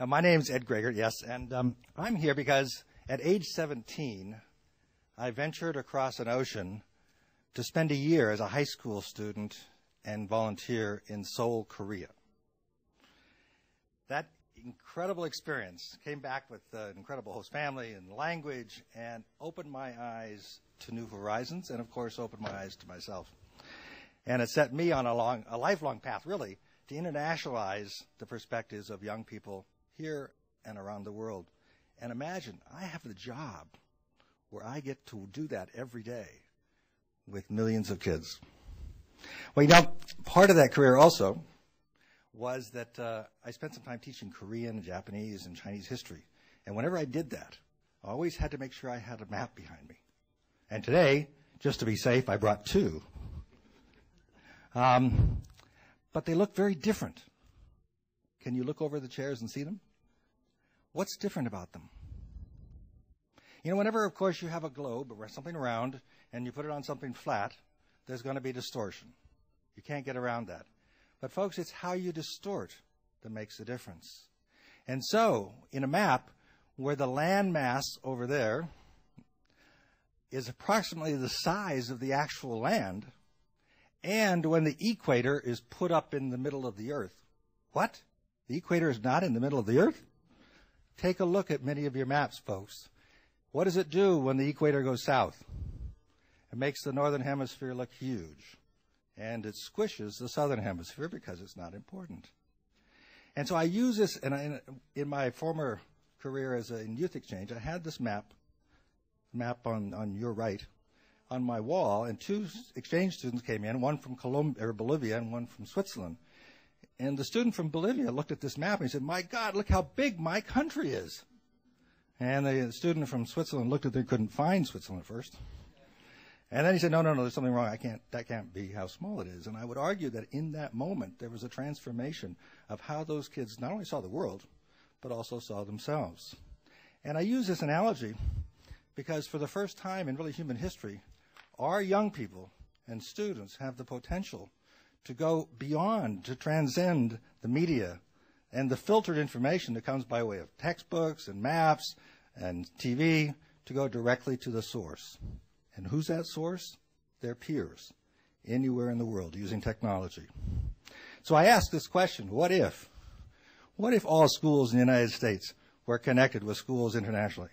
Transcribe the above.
My name's Ed Gragert, yes, and I'm here because at age 17, I ventured across an ocean to spend a year as a high school student and volunteer in Seoul, Korea. That incredible experience came back with an incredible host family and language and opened my eyes to new horizons and, of course, opened my eyes to myself. And it set me on a lifelong path, really, to internationalize the perspectives of young people here and around the world. And imagine, I have the job where I get to do that every day with millions of kids. Well, you know, part of that career also was that I spent some time teaching Korean, Japanese, and Chinese history. And whenever I did that, I always had to make sure I had a map behind me. And today, just to be safe, I brought two. But they look very different. Can you look over the chairs and see them? What's different about them? You know, whenever, of course, you have a globe or something round and you put it on something flat, there's going to be distortion. You can't get around that. But, folks, it's how you distort that makes the difference. And so, in a map where the land mass over there is approximately the size of the actual land, and when the equator is put up in the middle of the earth. What? The equator is not in the middle of the earth? Take a look at many of your maps, folks. What does it do when the equator goes south? It makes the northern hemisphere look huge. And it squishes the southern hemisphere because it's not important. And so I use this, and in my former career in youth exchange, I had this map on your right, on my wall, and two exchange students came in, one from Bolivia and one from Switzerland. And the student from Bolivia looked at this map and he said, "My God, look how big my country is." And the student from Switzerland looked at it and couldn't find Switzerland at first. And then he said, no, there's something wrong. That can't be how small it is. And I would argue that in that moment, there was a transformation of how those kids not only saw the world, but also saw themselves. And I use this analogy because for the first time in really human history, our young people and students have the potential to go beyond, to transcend the media and the filtered information that comes by way of textbooks and maps and TV, to go directly to the source. And who's that source? Their peers, anywhere in the world, using technology. So I asked this question, what if? What if all schools in the United States were connected with schools internationally?